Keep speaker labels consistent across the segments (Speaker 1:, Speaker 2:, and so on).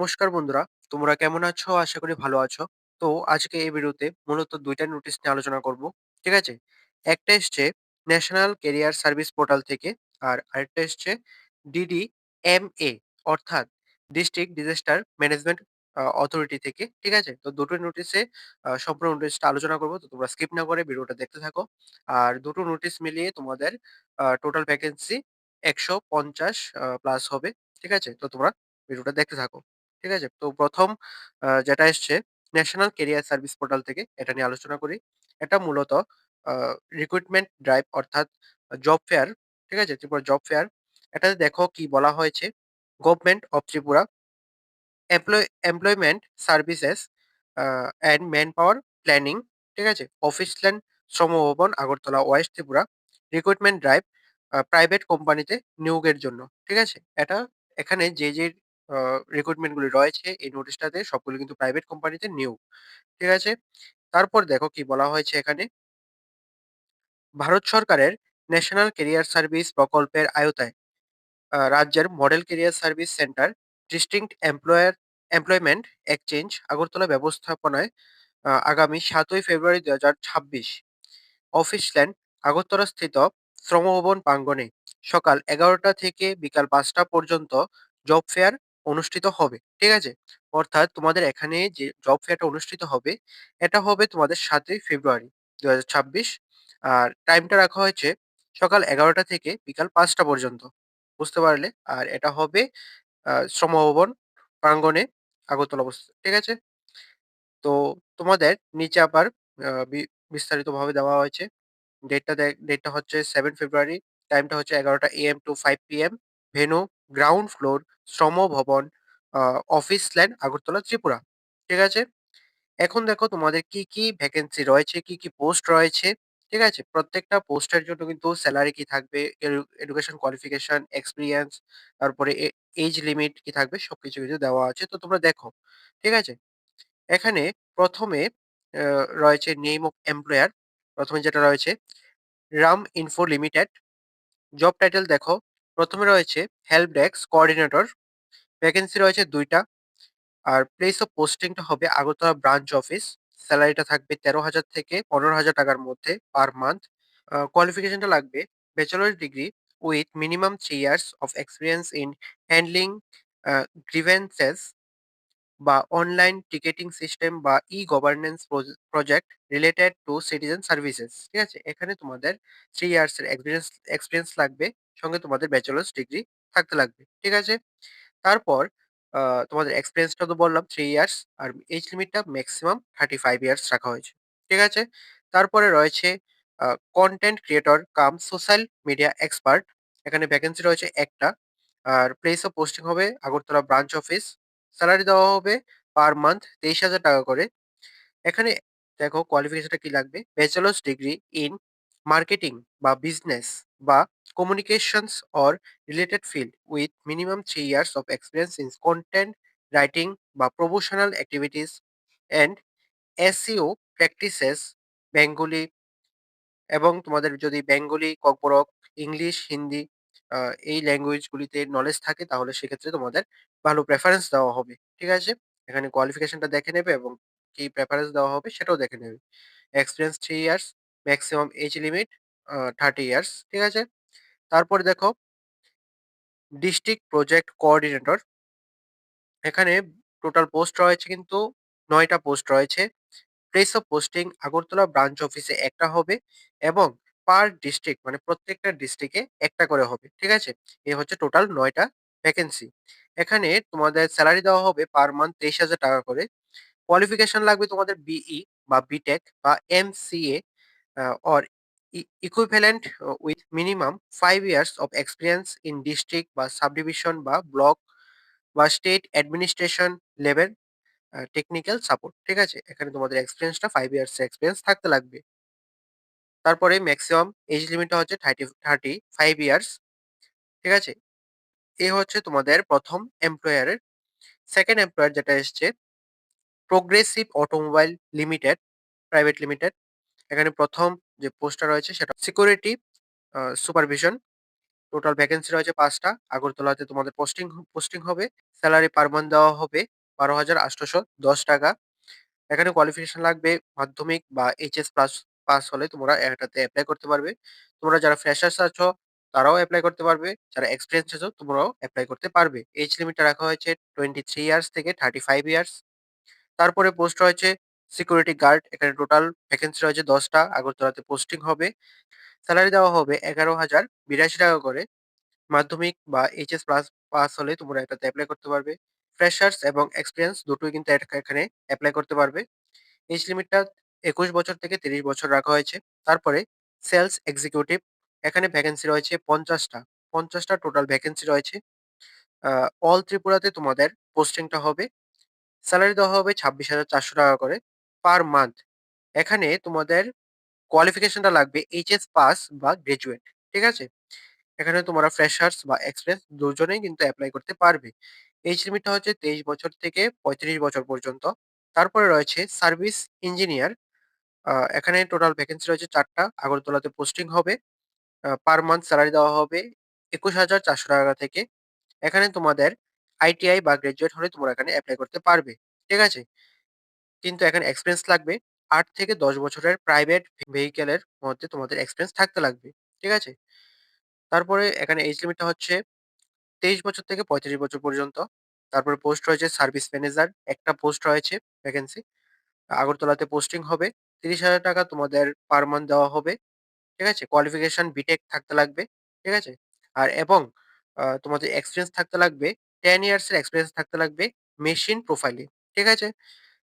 Speaker 1: নমস্কার বন্ধুরা, তোমরা কেমন আছো? আশা করি ভালো আছো। তো আজকে এই ভিডিওতে মূলত ২ টা নোটিশ নিয়ে আলোচনা করব। ঠিক আছে? একটা এসছে ন্যাশনাল ক্যারিয়ার সার্ভিস পোর্টাল থেকে, আর আরেকটা এসছে DDMA অর্থাৎ ডিস্ট্রিক্ট ডিজাস্টার ম্যানেজমেন্ট অথরিটি থেকে। ঠিক আছে? তো দুটো নোটিশে সম্পূর্ণ নোটিশটা আলোচনা করব। তো তোমরা স্কিপ না করে ভিডিওটা দেখতে থাকো। আর দুটো নোটিশ মিলিয়ে তোমাদের টোটাল ভ্যাকেন্সি ১৫০ প্লাস হবে। ঠিক আছে? তো তোমরা ভিডিওটা দেখতে থাকো। ঠিক আছে? তো ১ম যেটা এসছে ন্যাশনাল ক্যারিয়ার সার্ভিস পোর্টাল থেকে, এটা নিয়ে আলোচনা করি। এটা মূলত আ রিক্রুটমেন্ট ড্রাইভ অর্থাৎ জব ফেয়ার, ঠিক আছে? Tripura job fair. এটাতে দেখো কি বলা হয়েছে, government of Tripura employment services and manpower planning, ঠিক আছে? অফিস ল্যান্ড শ্রম ভবন, Agartala, West Tripura. Recruitment drive private কোম্পানিতে নিয়োগের জন্য। ঠিক আছে? এটা এখানে যে আ রিক্রুটমেন্ট গুলি রয়েছে এই নোটিশটাতে সবগুলো কিন্তু প্রাইভেট কোম্পানিতে নিয়োগ। ঠিক আছে? তারপর দেখো কি বলা হয়েছে এখানে, ভারত সরকারের ন্যাশনাল ক্যারিয়ার সার্ভিস প্রকল্পের আওতায় রাজ্যের model career service centre district employment exchange Agartala ব্যবস্থাপনায় আগামী ৭ই ফেব্রুয়ারি ২০২৬ অফিস ল্যান্ড আগরতলাস্থিত শ্রমভবন প্রাঙ্গণে সকাল ১১টা থেকে বিকাল ৫টা পর্যন্ত জব ফেয়ার অনুষ্ঠিত হবে। ঠিক আছে? অর্থাৎ তোমাদের এখানে যে জব ফেয়ারটা অনুষ্ঠিত হবে, এটা হবে তোমাদের ৭ই ফেব্রুয়ারি ২০২৬। আর টাইমটা রাখা হয়েছে সকাল ১১টা থেকে বিকাল ৫টা পর্যন্ত। বুঝতে পারলে? আর এটা হবে শ্রমভবন প্রাঙ্গণে আগরতলা অবস্থিত। ঠিক আছে? তো তোমাদের নিচে আবার আ বি বিস্তারিতভাবে দেওয়া হয়েছে। ডেটটা হচ্ছে 7 ফেব্রুয়ারি। টাইমটা হচ্ছে 11টা AM to 5 PM। Venue ground floor, Shram Bhavan, আ অফিস ল্যান্ড, আগরতলা, ত্রিপুরা। ঠিক আছে? এখন দেখো তোমাদের কি ভ্যাকেন্সি রয়েছে, কি পোস্ট রয়েছে। ঠিক আছে? প্রত্যেকটা পোস্টের জন্য কিন্তু স্যালারি কি থাকবে, এডুকেশন কোয়ালিফিকেশন, এক্সপেরিয়েন্স, তারপরে এজ লিমিট কি থাকবে সবকিছু কিন্তু দেওয়া আছে। তো তোমরা দেখো। ঠিক আছে? এখানে ১ম এ আ রয়েছে নেম অফ এমপ্লয়ার। ১ম এ যেটা রয়েছে Ram info limited. Job title দেখো, ১ম এ রয়েছে হেল্প ডেস্ক কোঅর্ডিনেটর। ভ্যাকেন্সি রয়েছে ২ টা। আর প্লেস অফ পোস্টিংটা হবে আগরতলা ব্রাঞ্চ অফিস। সেলারিটা থাকবে ১৩,০০০ থেকে ১৫,০০০ টাকার মধ্যে পার মান্থ। কোয়ালিফিকেশনটা লাগবে bachelor degree with minimum 3 years of experience in handling grievances বা অনলাইন টিকেটিং সিস্টেম বা e-governance project related to citizen services. ঠিক আছে? এখানে তোমাদের 3 ইয়ার্স এর এক্সপেরিয়েন্স লাগবে। সঙ্গে তোমাদের ব্যাচেলরস ডিগ্রি থাকতে লাগবে। ঠিক আছে? তারপর আ তোমাদের এক্সপেরিয়েন্সটা তো বললাম 3 ইয়ার্স, আর এজ লিমিটটা মেক্সিমাম 35 ইয়ার্স রাখা হয়েছে। ঠিক আছে? তারপরে রয়েছে আ কনটেন্ট ক্রিয়েটর কাম সোশ্যাল মিডিয়া এক্সপার্ট। এখানে ভ্যাকেন্সি রয়েছে ১ টা। আর প্লেস অফ পোস্টিং হবে আগরতলা ব্রাঞ্চ অফিস। সেলারি দেওয়া হবে পার মান্থ ২৩,০০০ টাকা করে। এখানে দেখো কোয়ালিফিকেশনটা কি লাগবে? ব্যাচেলরস ডিগ্রি ইন মার্কেটিং বা বিজনেস বা communications or related field with minimum 3 years of experience in content writing বা promotional activities and SEO practices Bengali, এবং তোমাদের যদি বেঙ্গলি, ককবরক, ইংলিশ, হিন্দি এই ল্যাঙ্গুয়েজ গুলিতে নলেজ থাকে তাহলে সেক্ষেত্রে তোমাদের ভালো প্রেফারেন্স দেওয়া হবে। ঠিক আছে? এখানে কোয়ালিফিকেশনটা দেখে নেবে এবং কি প্রেফারেন্স দেওয়া হবে সেটাও দেখে নেবে। Experience 3 years, maximum age limit 30 years. ঠিক আছে? তারপরে দেখো ডিস্ট্রিক্ট প্রজেক্ট কোঅর্ডিনেটর। এখানে টোটাল পোস্ট রয়েছে কিন্তু ৯ টা পোস্ট রয়েছে। Place of posting Agartala branch অফিসে একটা হবে, এবং পার ডিস্ট্রিক্ট মানে প্রত্যেকটা ডিস্ট্রিক্টে একটা করে হবে। ঠিক আছে? এ হচ্ছে টোটাল ৯ টা ভ্যাকেন্সি। এখানে তোমাদের সেলারি দেওয়া হবে পার মান্থ ২৩,০০০ টাকা করে। কোয়ালিফিকেশন লাগবে তোমাদের BE বা BTech বা MCA or equivalent with minimum 5 years of experience in district বা সাবডিভিশন বা ব্লক বা state administration level technical support. ঠিক আছে? এখানে তোমাদের এক্সপেরিয়েন্সটা ৫ ইয়ার্স এর এক্সপেরিয়েন্স থাকতে লাগবে। তারপরে মেক্সিমাম এজ লিমিটটা হচ্ছে 35 ইয়ার্স। ঠিক আছে? এ হচ্ছে তোমাদের ১ম এমপ্লয়ারের। 2nd এমপ্লয়ার যেটা এসছে progressive automobile limited private limited. এখানে ১ম যে পোস্টটা রয়েছে সেটা সিকিউরিটি সুপারভিশন। টোটাল ভ্যাকেন্সি রয়েছে ৫ টা। আগরতলাতে তোমাদের পোস্টিং হবে। সেলারি পার মান্থ দেওয়া হবে ৳১২,৮১০। এখানে কোয়ালিফিকেশন লাগবে মাধ্যমিক বা এইচএস পাস হলে তোমরা এটাতে এপ্লাই করতে পারবে। তোমরা যারা ফ্রেশার্স আছো তারাও এপ্লাই করতে পারবে। যারা এক্সপেরিয়েন্স আছো তোমরাও এপ্লাই করতে পারবে। এজ লিমিটটা রাখা হয়েছে 23 ইয়ার্স থেকে 35 ইয়ার্স। তারপরে পোস্ট রয়েছে সিকিউরিটি গার্ড। এখানে টোটাল ভ্যাকেন্সি রয়েছে ১০ টা। আগরতলাতে পোস্টিং হবে। সেলারি দেওয়া হবে ৳১১,০৮২ করে। মাধ্যমিক বা এইচএস পাস হলে তোমরা এটাতে এপ্লাই করতে পারবে। ফ্রেশার্স এবং এক্সপেরিয়েন্স দুটোই কিন্তু এখানে এপ্লাই করতে পারবে। এজ লিমিটটা ২১ বছর থেকে ৩০ বছর রাখা হয়েছে। তারপরে সেলস এক্সিকিউটিভ, এখানে ভ্যাকেন্সি রয়েছে ৫০ টা। ৫০ টা টোটাল ভ্যাকেন্সি রয়েছে। আ অল ত্রিপুরাতে তোমাদের পোস্টিংটা হবে। সেলারি দেওয়া হবে ৳২৬,৪০০ করে পার মান্থ। এখানে তোমাদের কোয়ালিফিকেশনটা লাগবে এইচএস পাস বা গ্র্যাজুয়েট। ঠিক আছে? এখানে তোমরা ফ্রেশার্স বা এক্সপেরিয়েন্স দুজনেই কিন্তু এপ্লাই করতে পারবে। এজ লিমিটটা হচ্ছে ২৩ বছর থেকে ৩৫ বছর পর্যন্ত। তারপরে রয়েছে সার্ভিস ইঞ্জিনিয়ার। এখানে টোটাল ভ্যাকেন্সি রয়েছে ৪ টা। আগরতলাতে পোস্টিং হবে। পার মান্থ সেলারি দেওয়া হবে ৳২১,৪০০ থেকে। এখানে তোমাদের আইটিআই বা গ্র্যাজুয়েট হলে তোমরা এখানে এপ্লাই করতে পারবে। ঠিক আছে? কিন্তু এখানে এক্সপেরিয়েন্স লাগবে ৮ থেকে ১০ বছরের প্রাইভেট ভেহিকল এর মধ্যে তোমাদের এক্সপেরিয়েন্স থাকতে লাগবে। ঠিক আছে? তারপরে এখানে এজ লিমিটটা হচ্ছে ২৩ বছর থেকে ৩৫ বছর পর্যন্ত। তারপরে পোস্ট রয়েছে সার্ভিস ম্যানেজার, একটা পোস্ট রয়েছে ভ্যাকেন্সি। আগরতলাতে পোস্টিং হবে। ৳৩০,০০০ তোমাদের পার মান্থ দেওয়া হবে। ঠিক আছে? কোয়ালিফিকেশন বিটেক থাকতে লাগবে। ঠিক আছে? এবং তোমাদের এক্সপেরিয়েন্স থাকতে লাগবে ১০ ইয়ার্স এর এক্সপেরিয়েন্স থাকতে লাগবে মেশিন প্রোফাইলিং। ঠিক আছে?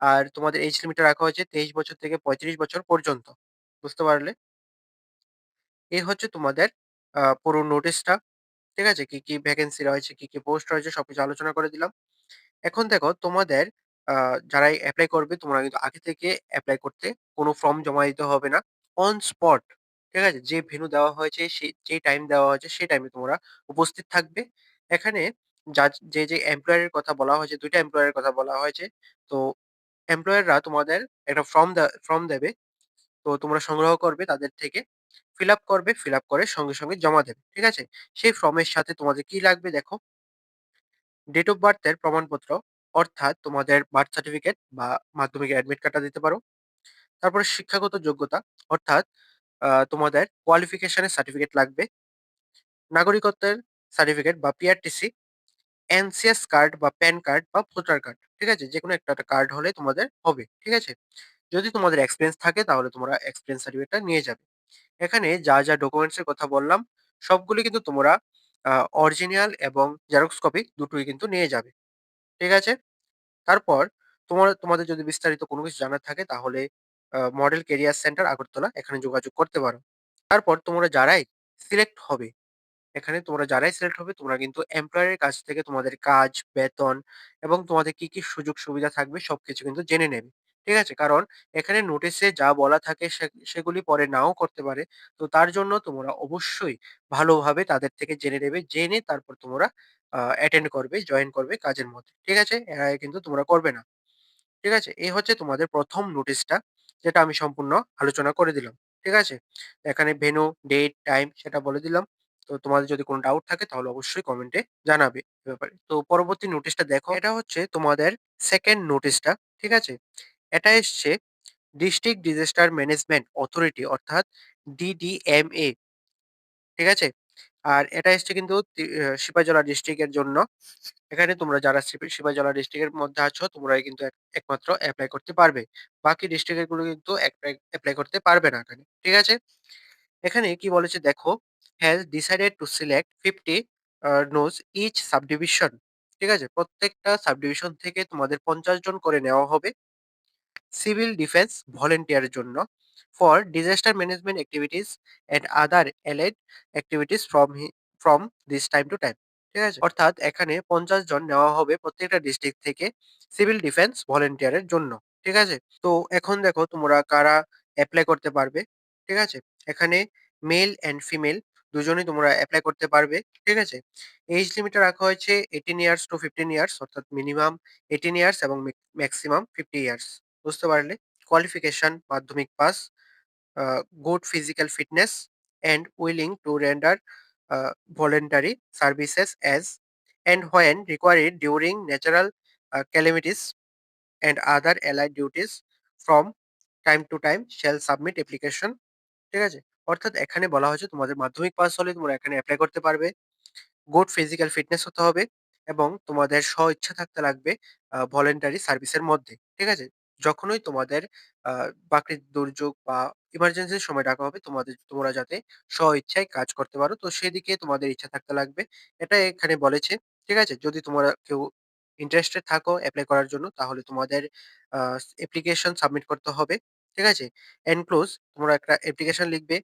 Speaker 1: আর তোমাদের এজ লিমিটটা রাখা হয়েছে ২৩ বছর থেকে ৩৫ বছর পর্যন্ত। বুঝতে পারলে? এই হচ্ছে তোমাদের পুরো নোটিশটা। ঠিক আছে? কি, কি ভ্যাকেন্সি রয়েছে, কি, কি পোস্ট রয়েছে সবকিছু আলোচনা করে দিলাম। এখন দেখো তোমাদের আ যারাই এপ্লাই করবে তোমরা কিন্তু আগে থেকে এপ্লাই করতে কোনো ফর্ম জমা দিতে হবে না। অন স্পট, ঠিক আছে? যে ভেন্যু দেওয়া হয়েছে যে টাইম দেওয়া হয়েছে সেই টাইমে তোমরা উপস্থিত থাকবে। এখানে যে এমপ্লয়ার এর কথা বলা হয়েছে ২ টা এমপ্লয়ার এর কথা বলা হয়েছে। তো এমপ্লয়াররা তোমাদের একটা ফর্ম দেবে। তো তোমরা সংগ্রহ করবে তাদের থেকে। ফিল আপ করবে, ফিল আপ করে সঙ্গে জমা দেবে। ঠিক আছে? সেই ফর্মের সাথে তোমাদের কি লাগবে দেখো, ডেট অফ বার্থ এর প্রমাণপত্র, অর্থাৎ তোমাদের বার্থ সার্টিফিকেট বা মাধ্যমিকের অ্যাডমিট কার্ডটা দিতে পারো। তারপরে শিক্ষাগত যোগ্যতা, অর্থাৎ তোমাদের কোয়ালিফিকেশন এর সার্টিফিকেট লাগবে। নাগরিকত্বের সার্টিফিকেট বা পিআরটিসি, এনসিএস কার্ড বা প্যান কার্ড বা ভোটার কার্ড। ঠিক আছে? যেকোনো একটা কার্ড হলে তোমাদের হবে। ঠিক আছে? যদি তোমাদের এক্সপেরিয়েন্স থাকে তাহলে তোমরা এক্সপেরিয়েন্স সার্টিফিকেটটা নিয়ে যাবে। এখানে যা ডকুমেন্টস এর কথা বললাম সবগুলি কিন্তু তোমরা আ অরিজিনাল এবং জেরক্স কপি দুটোই কিন্তু নিয়ে যাবে। ঠিক আছে? তারপর তোমাদের যদি বিস্তারিত কোনো কিছু জানার থাকে তাহলে মডেল কেরিয়ার সেন্টার আগরতলা এখানে যোগাযোগ করতে পারো। তারপর তোমরা যারাই সিলেক্ট হবে, এখানে তোমরা যারাই সিলেক্ট হবে তোমরা কিন্তু এমপ্লয়ার এর কাছ থেকে তোমাদের কাজ, বেতন এবং তোমাদের কি, কি সুযোগ সুবিধা থাকবে সবকিছু কিন্তু জেনে নেবে। ঠিক আছে? কারণ এখানে নোটিশে যা বলা থাকে সেগুলি পরে নাও করতে পারে। তো তার জন্য তোমরা অবশ্যই ভালোভাবে তাদের থেকে জেনে নেবে। জেনে তারপর তোমরা অ্যাটেন্ড করবে, জয়েন করবে কাজের মধ্যে। ঠিক আছে? এর আগে কিন্তু তোমরা করবে না। ঠিক আছে? এই হচ্ছে তোমাদের ১ম নোটিশটা, যেটা আমি সম্পূর্ণ আলোচনা করে দিলাম। ঠিক আছে? এখানে ভেন্যু, ডেট, টাইম সেটা বলে দিলাম। তো তোমাদের যদি কোনো ডাউট থাকে তাহলে অবশ্যই কমেন্টে জানাবে এ ব্যাপারে। তো পরবর্তী নোটিশটা দেখো। এটা হচ্ছে তোমাদের 2nd নোটিশটা। ঠিক আছে? এটা এসছে ডিস্ট্রিক্ট ডিজাস্টার ম্যানেজমেন্ট অথরিটি, অর্থাৎ ডিডিএমএ। ঠিক আছে? আর এটা এসছে কিন্তু সিপাহীজলা ডিস্ট্রিক্ট এর জন্য। এখানে তোমরা যারা সিপাহীজলা ডিস্ট্রিক্ট এর মধ্যে আছো তোমরাই কিন্তু একমাত্র এপ্লাই করতে পারবে। বাকি ডিস্ট্রিক্ট এর গুলো কিন্তু এপ্লাই করতে পারবে না এখানে। ঠিক আছে? এখানে কি বলেছে দেখো, has decided to select 50 nos each subdivision. ঠিক আছে? প্রত্যেকটা সাবডিভিশন থেকে তোমাদের ৫০ জন করে নেওয়া হবে সিভিল ডিফেন্স ভলান্টিয়ারের জন্য for disaster management activities and other allied activities from this time to time. ঠিক আছে? অর্থাৎ এখানে ৫০ জন নেওয়া হবে প্রত্যেকটা ডিস্ট্রিক্ট থেকে সিভিল ডিফেন্স ভলান্টিয়ারের জন্য। ঠিক আছে? তো এখন দেখো তোমরা কারা এপ্লাই করতে পারবে। ঠিক আছে? এখানে মেল অ্যান্ড ফিমেল দুজনেই তোমরা এপ্লাই করতে পারবে। ঠিক আছে? এজ লিমিটটা রাখা হয়েছে 18 ইয়ার্স টু 15 ইয়ার্স, অর্থাৎ মিনিমাম 18 ইয়ার্স এবং ম্যাক্সিমাম 50 ইয়ার্স। বুঝতে পারলে? কোয়ালিফিকেশন মাধ্যমিক pass, good physical fitness and willing to render voluntary services as and when required during natural calamities and other allied duties from time to time shall submit application। ঠিক আছে? অর্থাৎ এখানে বলা হয়েছে তোমাদের মাধ্যমিক পাস হলে তোমরা এখানে এপ্লাই করতে পারবে। গুড ফিজিক্যাল ফিটনেস হতে হবে এবং তোমাদের স্ব-ইচ্ছা থাকতে লাগবে ভলান্টারি সার্ভিসের মধ্যে। ঠিক আছে? যখনই তোমাদের আ প্রাকৃতিক দুর্যোগ বা ইমার্জেন্সির সময় ডাকা হবে তোমরা যাতে স্ব-ইচ্ছায় কাজ করতে পারো। তো সেদিকে তোমাদের ইচ্ছা থাকতে লাগবে। এটা এখানে বলেছে। ঠিক আছে? যদি তোমরা কেউ ইন্টারেস্টেড থাকো এপ্লাই করার জন্য তাহলে তোমাদের আ অ্যাপ্লিকেশন সাবমিট করতে হবে। ঠিক আছে? এনক্লোজ তোমরা একটা অ্যাপ্লিকেশন লিখবে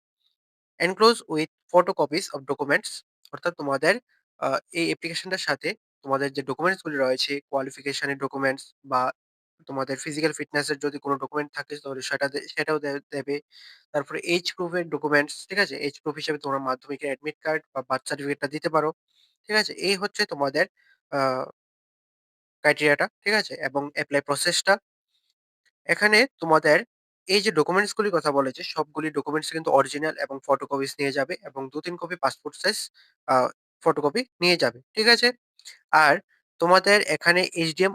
Speaker 1: enclose with photocopies of documents অর্থাৎ তোমাদের আ এই অ্যাপ্লিকেশনটার সাথে তোমাদের যে ডকুমেন্টস গুলি রয়েছে, কোয়ালিফিকেশন এর ডকুমেন্টস বা তোমাদের ফিজিক্যাল ফিটনেস এর যদি কোন ডকুমেন্ট থাকে তাহলে সেটাও দেবে। তারপরে এইজ প্রুফ এর ডকুমেন্টস, ঠিক আছে? এইজ প্রুফ হিসেবে তোমরা মাধ্যমিকের অ্যাডমিট কার্ড বা বার্থ সার্টিফিকেটটা দিতে পারো। ঠিক আছে? এই হচ্ছে তোমাদের আ ক্রাইটেরিয়াটা, ঠিক আছে? এবং এপ্লাই প্রসেসটা এখানে তোমাদের এই যে ডকুমেন্টস গুলির কথা বলেছে, সবগুলি ডকুমেন্টস কিন্তু অরিজিনাল এবং ফটোকপিস নিয়ে যাবে এবং ২-৩ কপি পাসপোর্ট সাইজ আ ফটোকপি নিয়ে যাবে। ঠিক আছে? আর তোমাদের এখানে এইচডিএম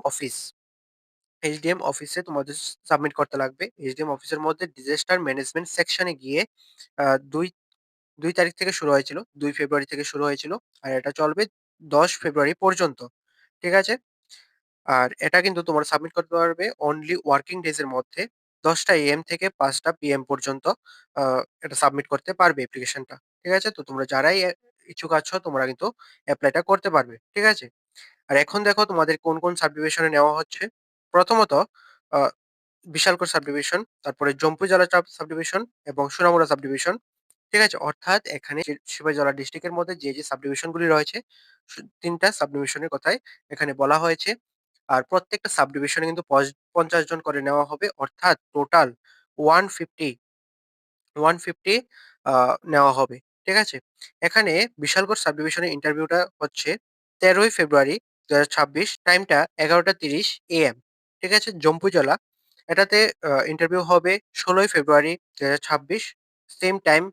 Speaker 1: অফিসে তোমাদের সাবমিট করতে লাগবে। এইচডিএম অফিসের মধ্যে ডিজাস্টার ম্যানেজমেন্ট সেকশন এ গিয়ে আ ২ তারিখ থেকে শুরু হয়েছিল। ২ ফেব্রুয়ারি থেকে শুরু হয়েছিল। আর এটা চলবে ১০ ফেব্রুয়ারি পর্যন্ত। ঠিক আছে? আর এটা কিন্তু তোমরা সাবমিট করতে পারবে অনলি ওয়ার্কিং ডেজ এর মধ্যে ১০টা এএম থেকে ৫টা পিএম পর্যন্ত আ এটা সাবমিট করতে পারবে অ্যাপ্লিকেশনটা। ঠিক আছে? তো তোমরা যারাই ইচ্ছুক আছো তোমরা কিন্তু এপ্লাইটা করতে পারবে। ঠিক আছে? আর এখন দেখো তোমাদের কোন সাবডিভিশন এ নেওয়া হচ্ছে। প্রথমত আ বিশালগড় সাবডিভিশন, তারপরে জম্পু জেলা সাবডিভিশন এবং সোনামুড়া সাবডিভিশন। ঠিক আছে? অর্থাৎ এখানে সিপাহীজলা ডিস্ট্রিক্টের মধ্যে যে সাবডিভিশন গুলি রয়েছে ৩ টা সাবডিভিশনের কথাই এখানে বলা হয়েছে। আর প্রত্যেকটা সাবডিভিশনে কিন্তু ৫০ জন করে নেওয়া হবে। অর্থাৎ টোটাল 150 150 আ নেওয়া হবে। ঠিক আছে? এখানে বিশালগড় সাবডিভিশনের ইন্টারভিউটা হচ্ছে ১৩ই ফেব্রুয়ারি ২০২৬ টাইমটা ১১:৩০ এএম। ঠিক আছে? জম্পু জেলা। এটাতে ইন্টারভিউ হবে ১৬ই ফেব্রুয়ারি ২০২৬ সেম টাইম।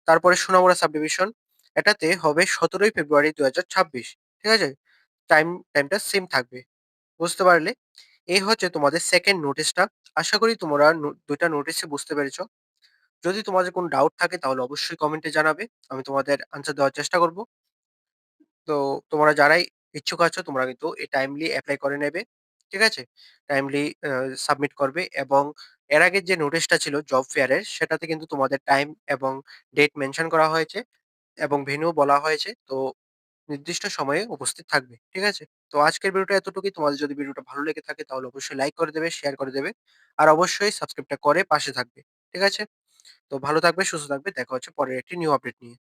Speaker 1: তারপরে সোনামুড়া সাবডিভিশন। এটাতে হবে ১৭ই ফেব্রুয়ারি ২০২৬। ঠিক আছে? টাইমটা সেম থাকবে। বুঝতে পারলে? এই হচ্ছে তোমাদের 2nd নোটিসটা। আশা করি তোমরা ২ টা নোটিসই বুঝতে পেরেছ। যদি তোমাদের কোনো ডাউট থাকে তাহলে অবশ্যই কমেন্টে জানাবে। আমি তোমাদের আনসার দেওয়ার চেষ্টা করব। তো তোমরা যারাই ইচ্ছুক আছো তোমরা কিন্তু টাইমলি এপ্লাই করে নেবে। ঠিক আছে? টাইমলি সাবমিট করবে এবং এর আগের যে নোটিশটা ছিল জব ফেয়ার এর সেটাতে কিন্তু তোমাদের টাইম এবং ডেট মেনশন করা হয়েছে এবং ভেন্যু বলা হয়েছে। তো নির্দিষ্ট সময়ে উপস্থিত থাকবে। ঠিক আছে? তো আজকের ভিডিওটা এতটুকুই। তোমাদের যদি ভিডিওটা ভালো লেগে থাকে তাহলে অবশ্যই লাইক করে দেবে, শেয়ার করে দেবে। আর অবশ্যই সাবস্ক্রাইবটা করে পাশে থাকবে। ঠিক আছে? তো ভালো থাকবে, সুস্থ থাকবে। দেখা হচ্ছে পরের একটি নিউ আপডেট নিয়ে।